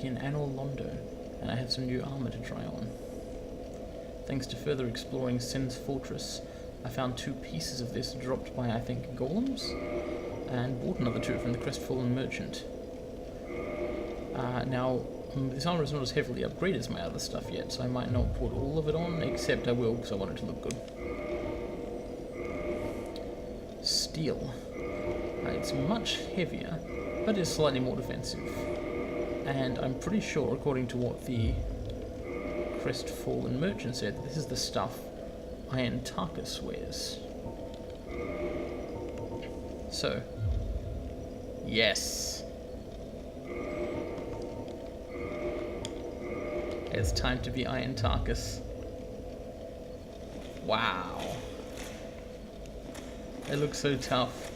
in Anor Londo, and I have some new armour to try on. Thanks to further exploring Sin's fortress, I found 2 pieces of this dropped by, I think, golems, and bought another 2 from the crestfallen merchant. Now, this armour is not as heavily upgraded as my other stuff yet, so I might not put all of it on, except I will because I want it to look good. Steel. It's much heavier, but is slightly more defensive. And I'm pretty sure, according to what the crestfallen merchant said, this is the stuff Iron Tarkus wears. So, yes. It's time to be Iron Tarkus. Wow. It looks so tough.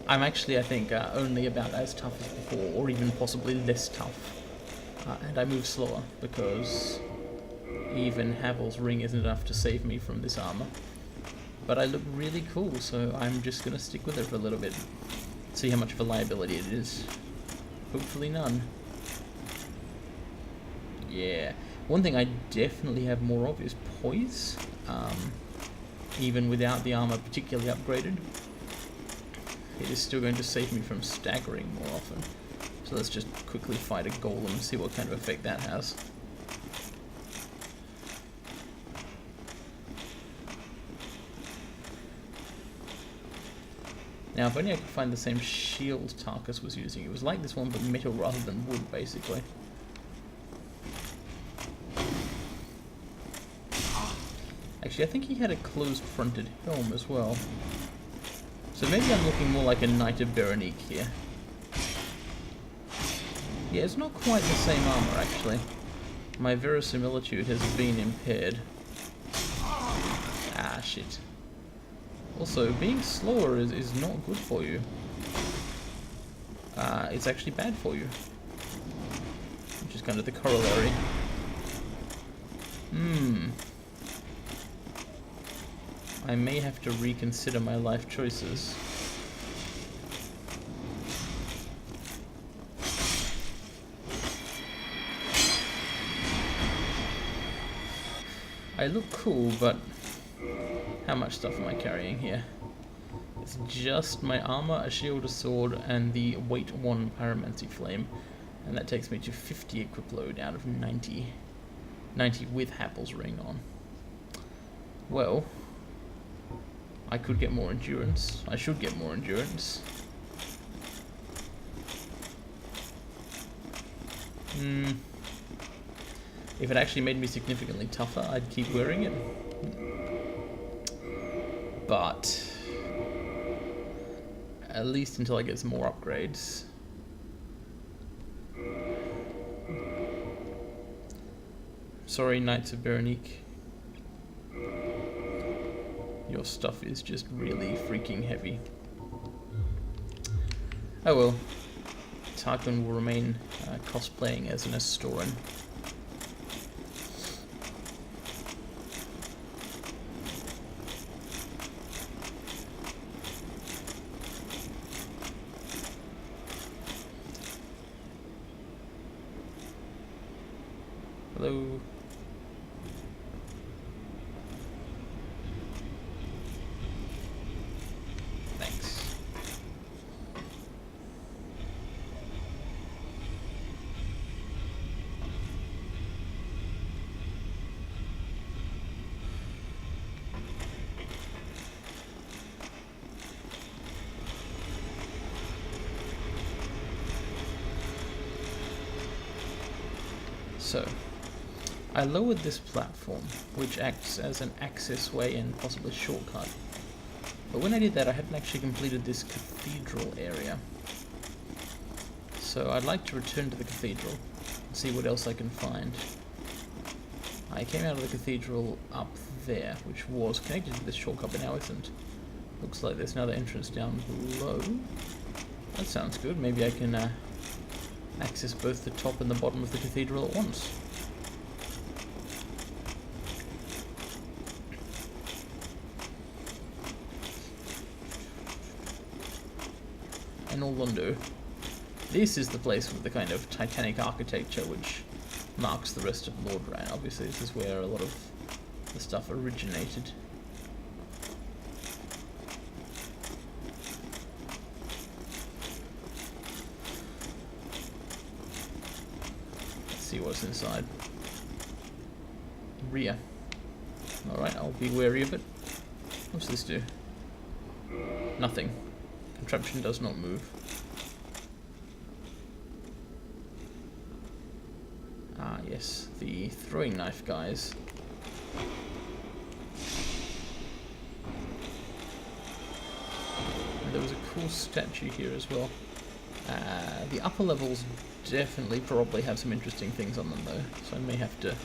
I'm actually, I think, only about as tough as before, or even possibly less tough. And I move slower, because even Havel's ring isn't enough to save me from this armor. But I look really cool, so I'm just going to stick with it for a little bit. See how much of a liability it is. Hopefully none. Yeah. One thing I definitely have more of is poise. Even without the armor particularly upgraded. It is still going to save me from staggering more often. So let's just quickly fight a golem and see what kind of effect that has. Now, if only I could find the same shield Tarkus was using. It was like this one, but metal rather than wood, basically. Actually, I think he had a closed-fronted helm as well. So maybe I'm looking more like a Knight of Berenice here. Yeah, it's not quite the same armor, actually. My verisimilitude has been impaired. Ah, shit. Also, being slower is not good for you. It's actually bad for you. Which is kind of the corollary. I may have to reconsider my life choices. I look cool, but how much stuff am I carrying here? It's just my armor, a shield, a sword, and the weight 1 pyromancy flame. And that takes me to 50 equip load out of 90. 90 with Havel's ring on. Well, I could get more endurance. I should get more endurance. If it actually made me significantly tougher, I'd keep wearing it. But at least until I get some more upgrades. Sorry, Knights of Berenice. Your stuff is just really freaking heavy. Oh well. Tarquin will remain cosplaying as an Astoran. Hello. Thanks. So, I lowered this platform, which acts as an access way and possibly shortcut. But when I did that, I hadn't actually completed this cathedral area. So I'd like to return to the cathedral and see what else I can find. I came out of the cathedral up there, which was connected to this shortcut, but now isn't. Looks like there's another entrance down below. That sounds good. Maybe I can access both the top and the bottom of the cathedral at once. Anor Londo. This is the place with the kind of Titanic architecture which marks the rest of Lordran. Obviously, this is where a lot of the stuff originated. Let's see what's inside. Rear. Alright, I'll be wary of it. What's this do? Nothing. Contraption does not move. Ah, yes, the throwing knife guys. And there was a cool statue here as well. The upper levels definitely probably have some interesting things on them though, so I may have to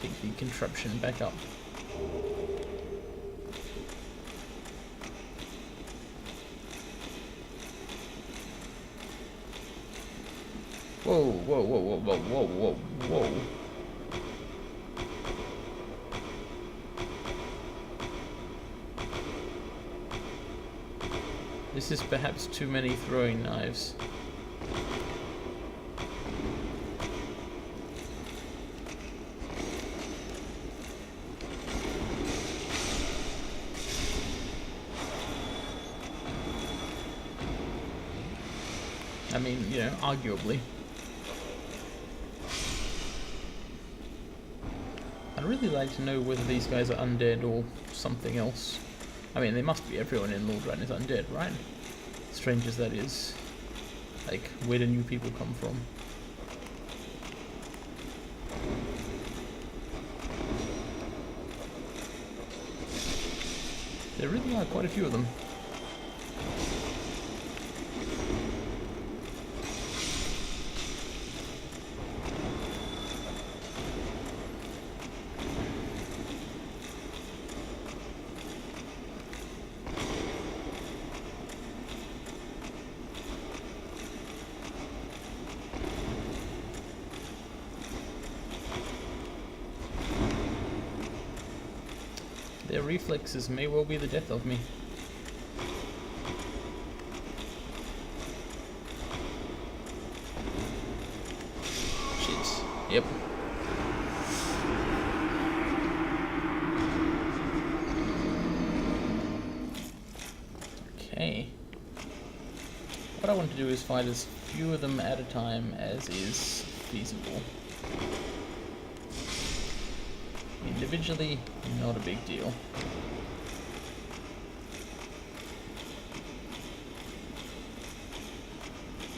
take the contraption back up. Whoa, whoa, whoa, whoa, whoa, whoa, whoa, whoa. This is perhaps too many throwing knives. I mean, you know, arguably. I'd really like to know whether these guys are undead or something else. I mean, they must be. Everyone in Lordran is undead, right? Strange as that is. Like, where do new people come from? There really are quite a few of them. Their reflexes may well be the death of me. Shit. Yep. Okay. What I want to do is fight as few of them at a time as is feasible. Individually, not a big deal.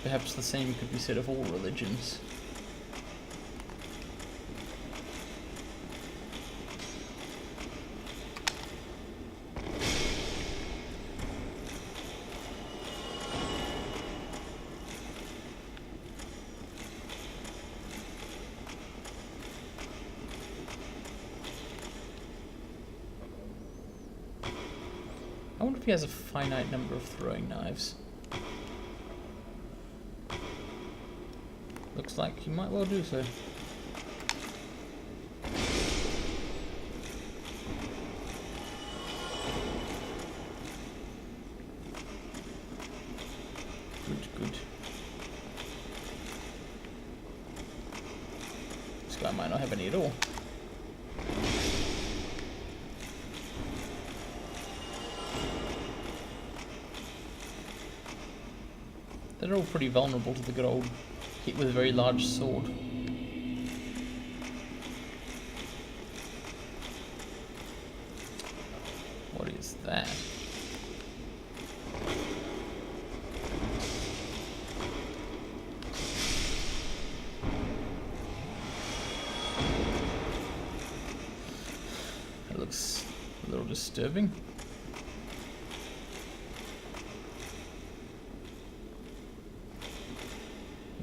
Perhaps the same could be said of all religions. I wonder if he has a finite number of throwing knives. Looks like he might well do so. Good, good. This guy might not have any at all. They're all pretty vulnerable to the good old hit with a very large sword. What is that? That looks a little disturbing.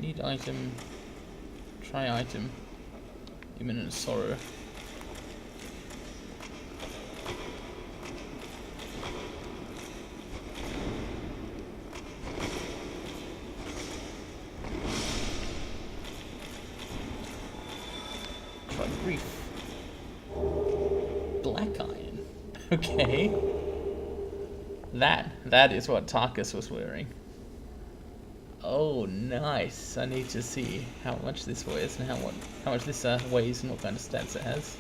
Need item, try item, imminent sorrow. Try grief. Black iron. Okay. That is what Tarkus was wearing. Oh, nice. I need to see how much this weighs and how much this weighs and what kind of stats it has.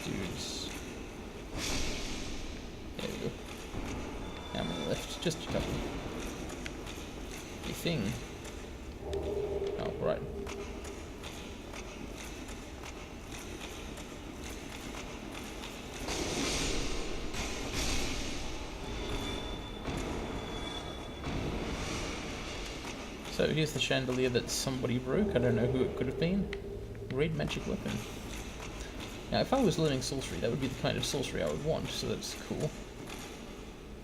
Dudes. There we go. How many left? Just a couple. You thing. Oh, right. So here's the chandelier that somebody broke. I don't know who it could have been. Great magic weapon. Now, if I was learning sorcery, that would be the kind of sorcery I would want, so that's cool.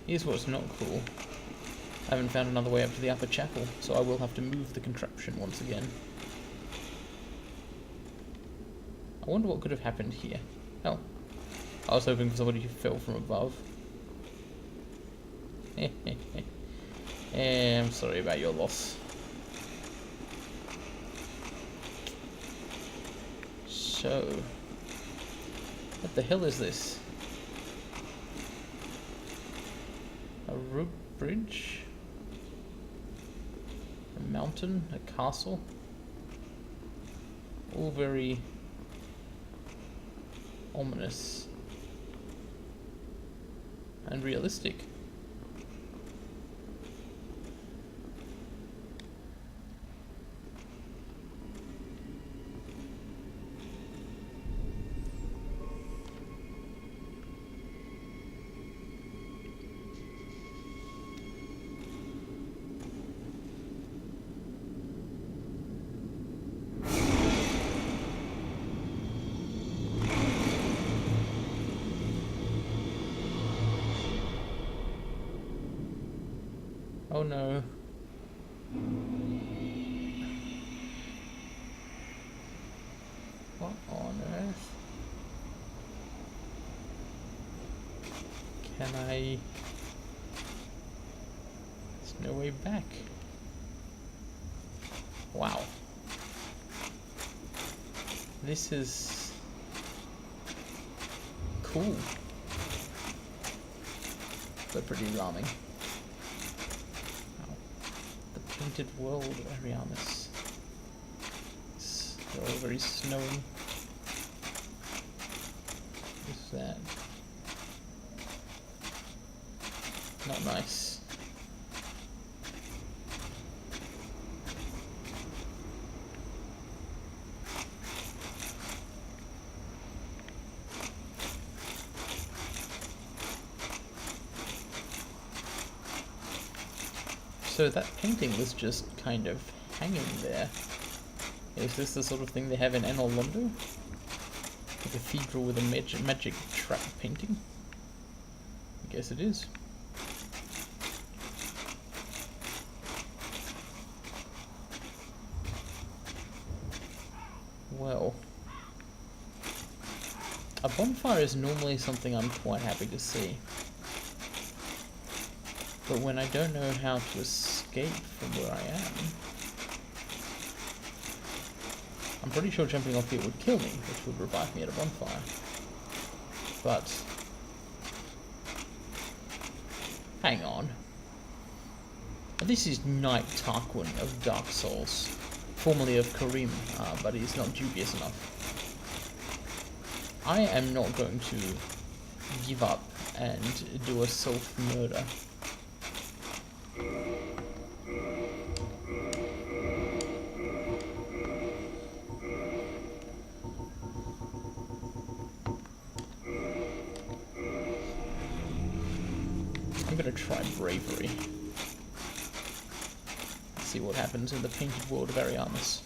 Here's what's not cool. I haven't found another way up to the upper chapel, so I will have to move the contraption once again. I wonder what could have happened here. Oh. I was hoping for somebody who fell from above. I'm sorry about your loss. So, what the hell is this? A rope bridge? A mountain? A castle? All very ominous and realistic. Oh no. What on earth? Can I... There's no way back. Wow. This is... cool. But pretty alarming. Painted world of Ariamis. It's all very snowy. What's that? Not nice. So that painting was just kind of hanging there. Is this the sort of thing they have in Anor Londo? A cathedral with a magic trap painting? I guess it is. Well, a bonfire is normally something I'm quite happy to see. But when I don't know how to escape from where I am, I'm pretty sure jumping off here would kill me, which would revive me at a bonfire. But, hang on. This is Knight Tarquin of Dark Souls, formerly of Karim, but he's not dubious enough. I am not going to give up and do a self-murder. I'm gonna try bravery. See what happens in the painted world of Ariamis.